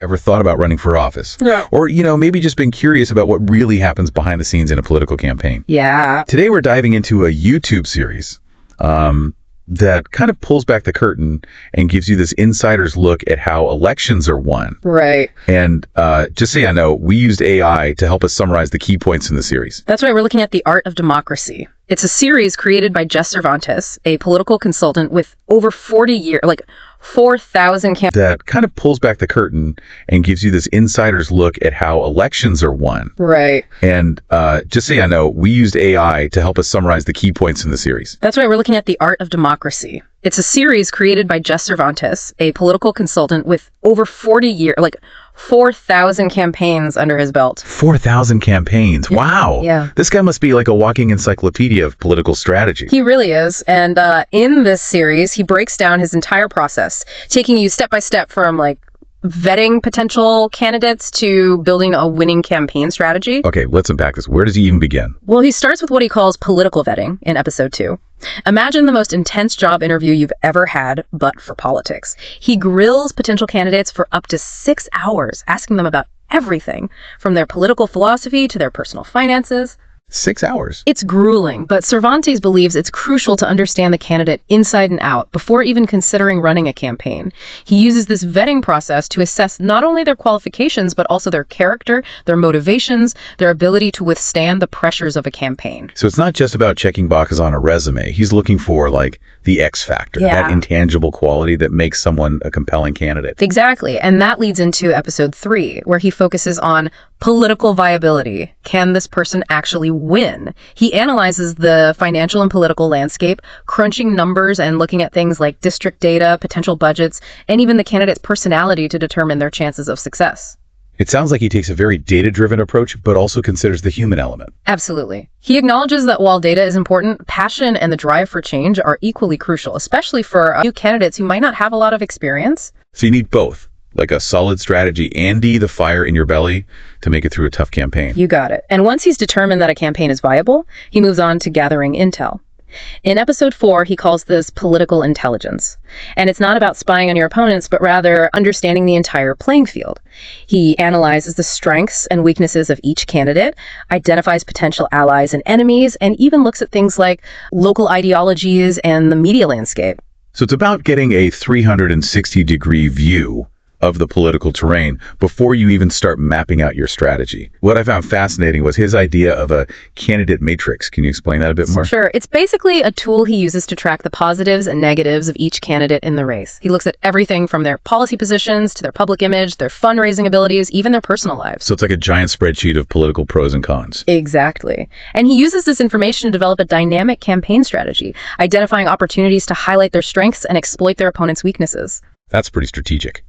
ever thought about running for office? Yeah. Or, maybe just been curious about what really happens behind the scenes in a political campaign? Yeah. Today we're diving into a YouTube series that kind of pulls back the curtain and gives you this insider's look at how elections are won. Right. And just so you know, we used AI to help us summarize the key points in the series. That's right. We're looking at The Art of Democracy. It's a series created by Jess Cervantes, a political consultant with over 40 years, 4,000 campaigns. That kind of pulls back the curtain and gives you this insider's look at how elections are won. Right. And just so you know, we used AI to help us summarize the key points in the series. That's right. We're looking at The Art of Democracy. It's a series created by Jess Cervantes, a political consultant with over 40 years, 4,000 campaigns under his belt. 4,000 campaigns. Wow. Yeah. This guy must be like a walking encyclopedia of political strategy. He really is. And in this series, he breaks down his entire process, taking you step by step from vetting potential candidates to building a winning campaign strategy. Okay, let's unpack this. Where does he even begin? Well, he starts with what he calls political vetting in episode 2. Imagine the most intense job interview you've ever had, but for politics. He grills potential candidates for up to 6 hours, asking them about everything, from their political philosophy to their personal finances. 6 hours. It's grueling, but Cervantes believes it's crucial to understand the candidate inside and out before even considering running a campaign. He uses this vetting process to assess not only their qualifications, but also their character, their motivations, their ability to withstand the pressures of a campaign. So it's not just about checking boxes on a resume. He's looking for the X factor, that intangible quality that makes someone a compelling candidate. Exactly. And that leads into episode 3, where he focuses on political viability. Can this person actually win? He analyzes the financial and political landscape, crunching numbers and looking at things like district data, potential budgets, and even the candidate's personality to determine their chances of success. It sounds like he takes a very data-driven approach, but also considers the human element. Absolutely. He acknowledges that while data is important, passion and the drive for change are equally crucial, especially for new candidates who might not have a lot of experience. So you need both, like a solid strategy and the fire in your belly to make it through a tough campaign. You got it. And once he's determined that a campaign is viable, he moves on to gathering intel. In episode 4, he calls this political intelligence. And it's not about spying on your opponents, but rather understanding the entire playing field. He analyzes the strengths and weaknesses of each candidate, identifies potential allies and enemies, and even looks at things like local ideologies and the media landscape. So it's about getting a 360-degree view of the political terrain before you even start mapping out your strategy. What I found fascinating was his idea of a candidate matrix. Can you explain that a bit more? Sure. It's basically a tool he uses to track the positives and negatives of each candidate in the race. He looks at everything from their policy positions to their public image, their fundraising abilities, even their personal lives. So it's like a giant spreadsheet of political pros and cons. Exactly. And he uses this information to develop a dynamic campaign strategy, identifying opportunities to highlight their strengths and exploit their opponent's weaknesses. That's pretty strategic.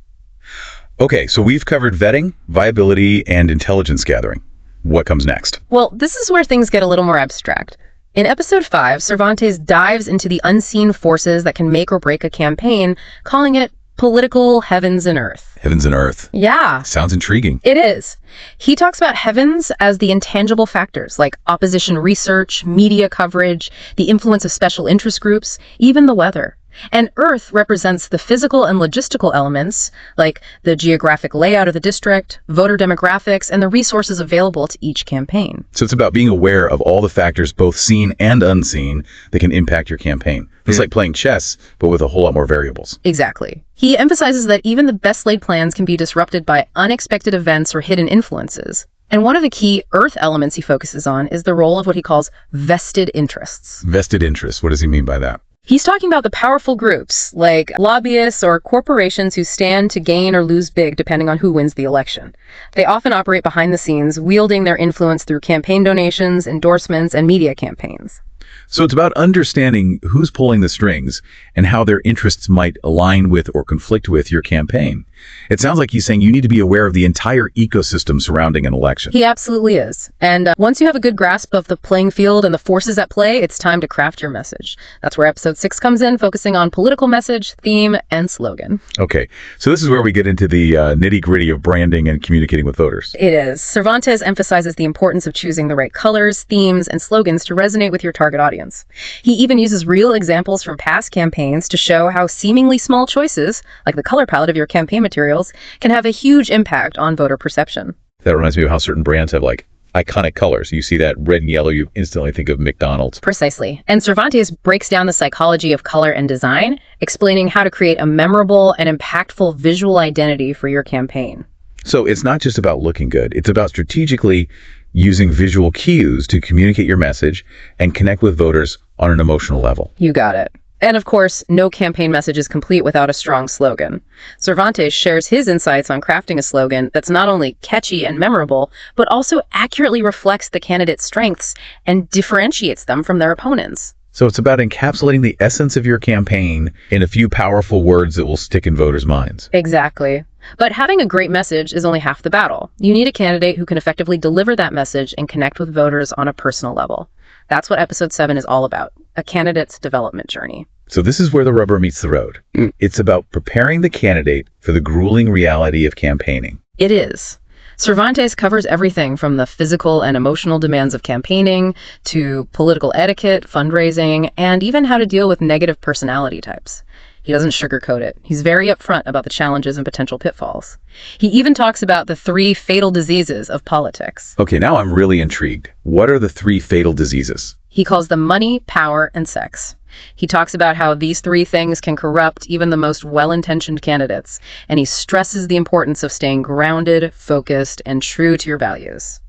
Okay, so we've covered vetting, viability, and intelligence gathering. What comes next? Well, this is where things get a little more abstract. In episode 5, Cervantes dives into the unseen forces that can make or break a campaign, calling it political heavens and earth. Heavens and earth. Yeah. Sounds intriguing. It is. He talks about heavens as the intangible factors like opposition research, media coverage, the influence of special interest groups, even the weather. And Earth represents the physical and logistical elements, like the geographic layout of the district, voter demographics, and the resources available to each campaign. So it's about being aware of all the factors, both seen and unseen, that can impact your campaign. It's like playing chess, but with a whole lot more variables. Exactly. He emphasizes that even the best laid plans can be disrupted by unexpected events or hidden influences. And one of the key Earth elements he focuses on is the role of what he calls vested interests. Vested interests, what does he mean by that? He's talking about the powerful groups, like lobbyists or corporations who stand to gain or lose big depending on who wins the election. They often operate behind the scenes, wielding their influence through campaign donations, endorsements, and media campaigns. So it's about understanding who's pulling the strings and how their interests might align with or conflict with your campaign. It sounds like he's saying you need to be aware of the entire ecosystem surrounding an election. He absolutely is. And once you have a good grasp of the playing field and the forces at play, it's time to craft your message. That's where episode 6 comes in, focusing on political message, theme, and slogan. Okay, so this is where we get into the nitty-gritty of branding and communicating with voters. It is. Cervantes emphasizes the importance of choosing the right colors, themes, and slogans to resonate with your target target audience. He even uses real examples from past campaigns to show how seemingly small choices, like the color palette of your campaign materials, can have a huge impact on voter perception. That reminds me of how certain brands have like iconic colors. You see that red and yellow, you instantly think of McDonald's. Precisely. And Cervantes breaks down the psychology of color and design, explaining how to create a memorable and impactful visual identity for your campaign. So it's not just about looking good. It's about strategically using visual cues to communicate your message and connect with voters on an emotional level. You got it. And of course, no campaign message is complete without a strong slogan. Cervantes shares his insights on crafting a slogan that's not only catchy and memorable, but also accurately reflects the candidate's strengths and differentiates them from their opponents. So it's about encapsulating the essence of your campaign in a few powerful words that will stick in voters' minds. Exactly. But having a great message is only half the battle. You need a candidate who can effectively deliver that message and connect with voters on a personal level. That's what episode 7 is all about, a candidate's development journey. So this is where the rubber meets the road. It's about preparing the candidate for the grueling reality of campaigning. It is. Cervantes covers everything from the physical and emotional demands of campaigning to political etiquette, fundraising, and even how to deal with negative personality types. He doesn't sugarcoat it. He's very upfront about the challenges and potential pitfalls. He even talks about the 3 fatal diseases of politics. Okay, now I'm really intrigued. What are the 3 fatal diseases? He calls them money, power, and sex. He talks about how these 3 things can corrupt even the most well-intentioned candidates, and he stresses the importance of staying grounded, focused, and true to your values.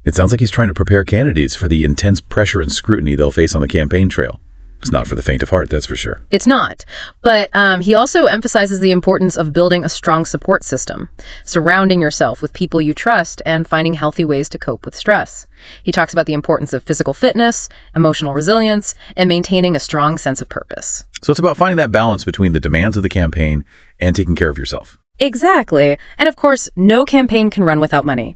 It sounds like he's trying to prepare candidates for the intense pressure and scrutiny they'll face on the campaign trail. It's not for the faint of heart, that's for sure. It's not. But he also emphasizes the importance of building a strong support system, surrounding yourself with people you trust, and finding healthy ways to cope with stress. He talks about the importance of physical fitness, emotional resilience, and maintaining a strong sense of purpose. So it's about finding that balance between the demands of the campaign and taking care of yourself. Exactly. And of course, no campaign can run without money.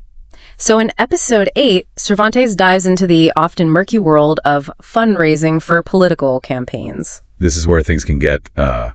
So in episode 8, Cervantes dives into the often murky world of fundraising for political campaigns. This is where things can get a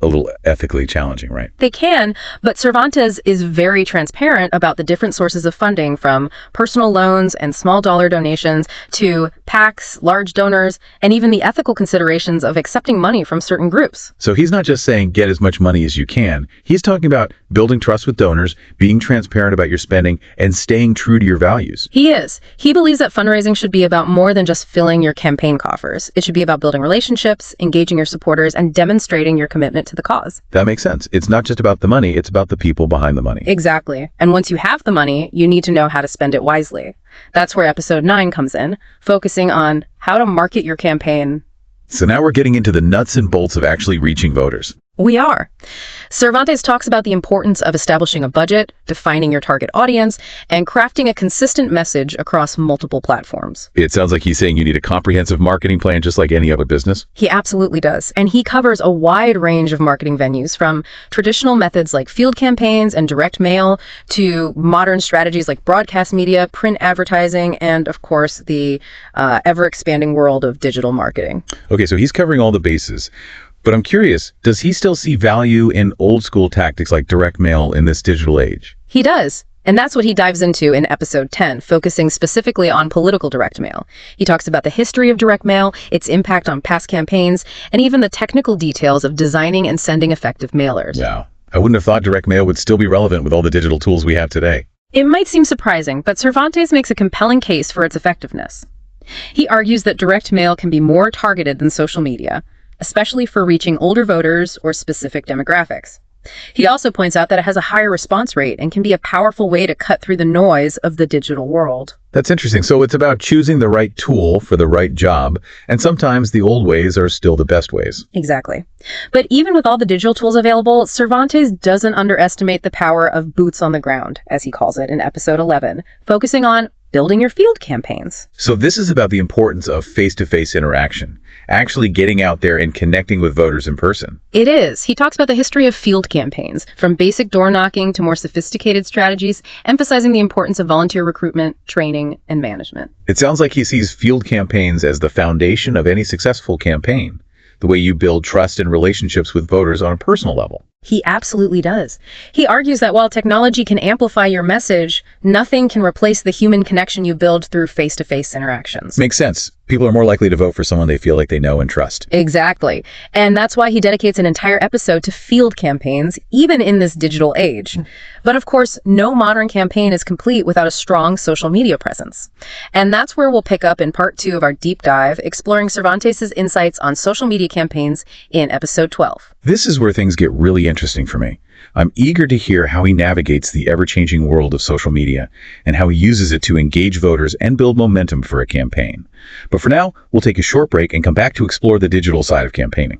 little ethically challenging, right? They can, but Cervantes is very transparent about the different sources of funding, from personal loans and small dollar donations to PACs, large donors, and even the ethical considerations of accepting money from certain groups. So he's not just saying get as much money as you can. He's talking about building trust with donors, being transparent about your spending, and staying true to your values. He is. He believes that fundraising should be about more than just filling your campaign coffers. It should be about building relationships, engaging your supporters, and demonstrating your commitment to the cause. That makes sense. It's not just about the money, it's about the people behind the money. Exactly. And once you have the money, you need to know how to spend it wisely. That's where episode 9 comes in, focusing on how to market your campaign. So now we're getting into the nuts and bolts of actually reaching voters. We are. Cervantes talks about the importance of establishing a budget, defining your target audience, and crafting a consistent message across multiple platforms. It sounds like he's saying you need a comprehensive marketing plan just like any other business. He absolutely does. And he covers a wide range of marketing venues, from traditional methods like field campaigns and direct mail to modern strategies like broadcast media, print advertising, and of course the ever-expanding world of digital marketing. Okay, so he's covering all the bases. But I'm curious, does he still see value in old school tactics like direct mail in this digital age? He does. And that's what he dives into in episode 10, focusing specifically on political direct mail. He talks about the history of direct mail, its impact on past campaigns, and even the technical details of designing and sending effective mailers. Wow. I wouldn't have thought direct mail would still be relevant with all the digital tools we have today. It might seem surprising, but Cervantes makes a compelling case for its effectiveness. He argues that direct mail can be more targeted than social media, especially for reaching older voters or specific demographics. He also points out that it has a higher response rate and can be a powerful way to cut through the noise of the digital world. That's interesting. So it's about choosing the right tool for the right job, and sometimes the old ways are still the best ways. Exactly. But even with all the digital tools available, Cervantes doesn't underestimate the power of boots on the ground, as he calls it in episode 11, focusing on building your field campaigns. So this is about the importance of face-to-face interaction, actually getting out there and connecting with voters in person. It is. He talks about the history of field campaigns, from basic door knocking to more sophisticated strategies, emphasizing the importance of volunteer recruitment, training, and management. It sounds like he sees field campaigns as the foundation of any successful campaign, the way you build trust and relationships with voters on a personal level. He absolutely does. He argues that while technology can amplify your message, nothing can replace the human connection you build through face-to-face interactions. Makes sense. People are more likely to vote for someone they feel like they know and trust. Exactly. And that's why he dedicates an entire episode to field campaigns, even in this digital age. But of course, no modern campaign is complete without a strong social media presence. And that's where we'll pick up in part 2 of our deep dive, exploring Cervantes' insights on social media campaigns in episode 12. This is where things get really interesting for me. I'm eager to hear how he navigates the ever-changing world of social media and how he uses it to engage voters and build momentum for a campaign. But for now, we'll take a short break and come back to explore the digital side of campaigning.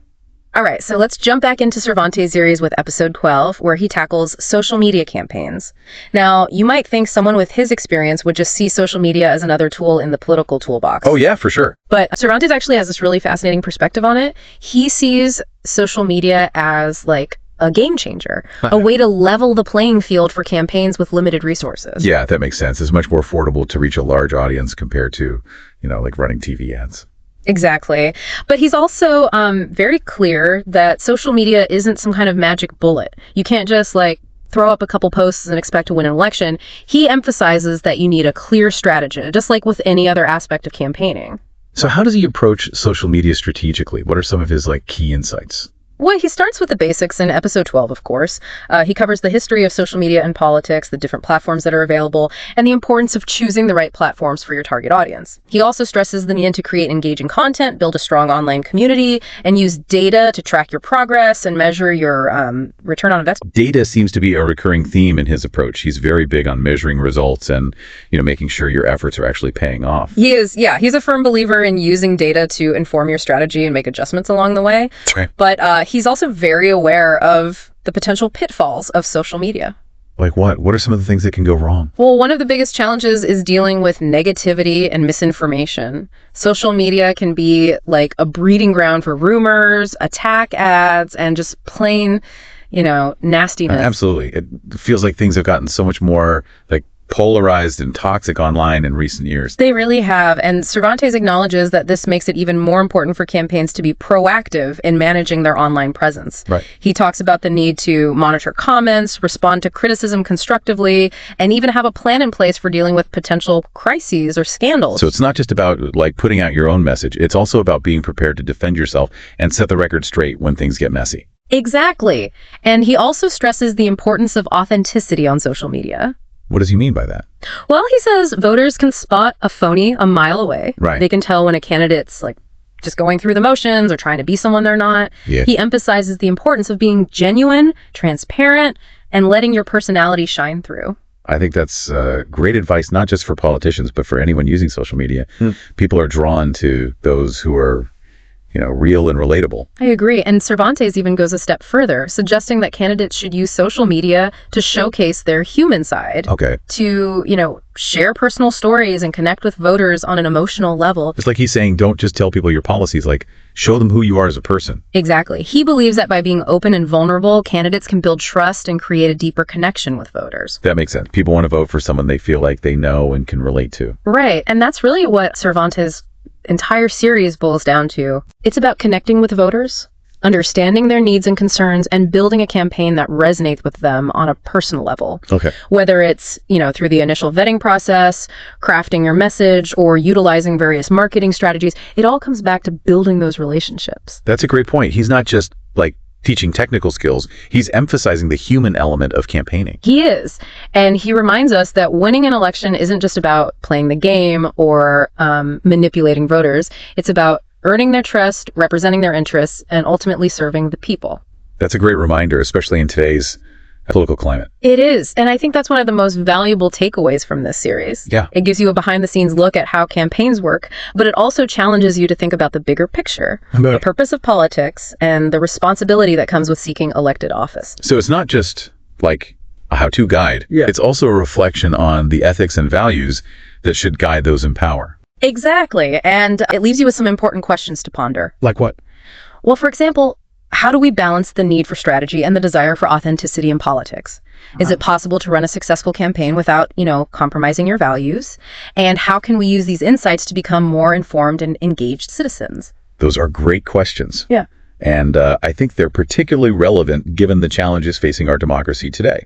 All right, so let's jump back into Cervantes' series with episode 12, where he tackles social media campaigns. Now, you might think someone with his experience would just see social media as another tool in the political toolbox. Oh yeah, for sure. But Cervantes actually has this really fascinating perspective on it. He sees social media as like a game changer, a way to level the playing field for campaigns with limited resources. Yeah, that makes sense. It's much more affordable to reach a large audience compared to, like running TV ads. Exactly. But he's also very clear that social media isn't some kind of magic bullet. You can't just throw up a couple posts and expect to win an election. He emphasizes that you need a clear strategy, just like with any other aspect of campaigning. So how does he approach social media strategically? What are some of his key insights? Well, he starts with the basics in episode 12, of course. He covers the history of social media and politics, the different platforms that are available, and the importance of choosing the right platforms for your target audience. He also stresses the need to create engaging content, build a strong online community, and use data to track your progress and measure your return on investment. Data seems to be a recurring theme in his approach. He's very big on measuring results and, making sure your efforts are actually paying off. He is, yeah. He's a firm believer in using data to inform your strategy and make adjustments along the way. Right. But he's also very aware of the potential pitfalls of social media. Like what? What are some of the things that can go wrong? Well, one of the biggest challenges is dealing with negativity and misinformation. Social media can be like a breeding ground for rumors, attack ads, and just plain, nastiness. Absolutely. It feels like things have gotten so much more polarized and toxic online in recent years. They really have, and Cervantes acknowledges that this makes it even more important for campaigns to be proactive in managing their online presence. Right. He talks about the need to monitor comments, respond to criticism constructively, and even have a plan in place for dealing with potential crises or scandals. So it's not just about putting out your own message, it's also about being prepared to defend yourself and set the record straight when things get messy. Exactly. And he also stresses the importance of authenticity on social media. What does he mean by that? Well, he says voters can spot a phony a mile away. Right. They can tell when a candidate's just going through the motions or trying to be someone they're not. Yeah. He emphasizes the importance of being genuine, transparent, and letting your personality shine through. I think that's great advice, not just for politicians, but for anyone using social media. People are drawn to those who are real and relatable. I agree. And Cervantes even goes a step further, suggesting that candidates should use social media to showcase their human side. Okay. To, share personal stories and connect with voters on an emotional level. It's like he's saying, don't just tell people your policies, show them who you are as a person. Exactly. He believes that by being open and vulnerable, candidates can build trust and create a deeper connection with voters. That makes sense. People want to vote for someone they feel like they know and can relate to. Right. And that's really what Cervantes' entire series boils down to. It's about connecting with voters, understanding their needs and concerns, and building a campaign that resonates with them on a personal level. Okay. Whether it's, through the initial vetting process, crafting your message, or utilizing various marketing strategies, it all comes back to building those relationships. That's a great point. He's not just teaching technical skills. He's emphasizing the human element of campaigning. He is. And he reminds us that winning an election isn't just about playing the game or manipulating voters. It's about earning their trust, representing their interests, and ultimately serving the people. That's a great reminder, especially in today's political climate. It is. And I think that's one of the most valuable takeaways from this series. Yeah. It gives you a behind-the-scenes look at how campaigns work, but it also challenges you to think about the bigger picture, the purpose of politics, and the responsibility that comes with seeking elected office. So it's not just a how-to guide. Yeah. It's also a reflection on the ethics and values that should guide those in power. Exactly. And it leaves you with some important questions to ponder. Like what? Well, for example, how do we balance the need for strategy and the desire for authenticity in politics? Is it possible to run a successful campaign without, compromising your values? And how can we use these insights to become more informed and engaged citizens? Those are great questions. Yeah. And I think they're particularly relevant given the challenges facing our democracy today.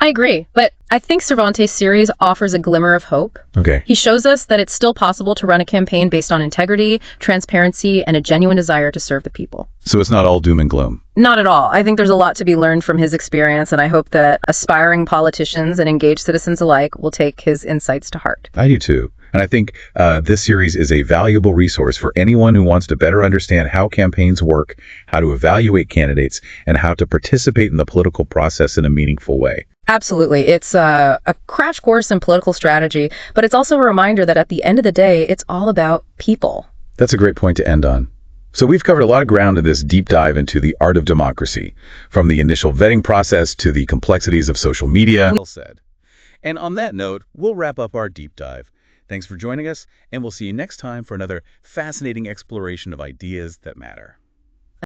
I agree, but I think Cervantes' series offers a glimmer of hope. Okay. He shows us that it's still possible to run a campaign based on integrity, transparency, and a genuine desire to serve the people. So it's not all doom and gloom. Not at all. I think there's a lot to be learned from his experience, and I hope that aspiring politicians and engaged citizens alike will take his insights to heart. I do too. And I think this series is a valuable resource for anyone who wants to better understand how campaigns work, how to evaluate candidates, and how to participate in the political process in a meaningful way. Absolutely. It's a crash course in political strategy, but it's also a reminder that at the end of the day, it's all about people. That's a great point to end on. So we've covered a lot of ground in this deep dive into the art of democracy, from the initial vetting process to the complexities of social media. Well said. And on that note, we'll wrap up our deep dive. Thanks for joining us, and we'll see you next time for another fascinating exploration of ideas that matter.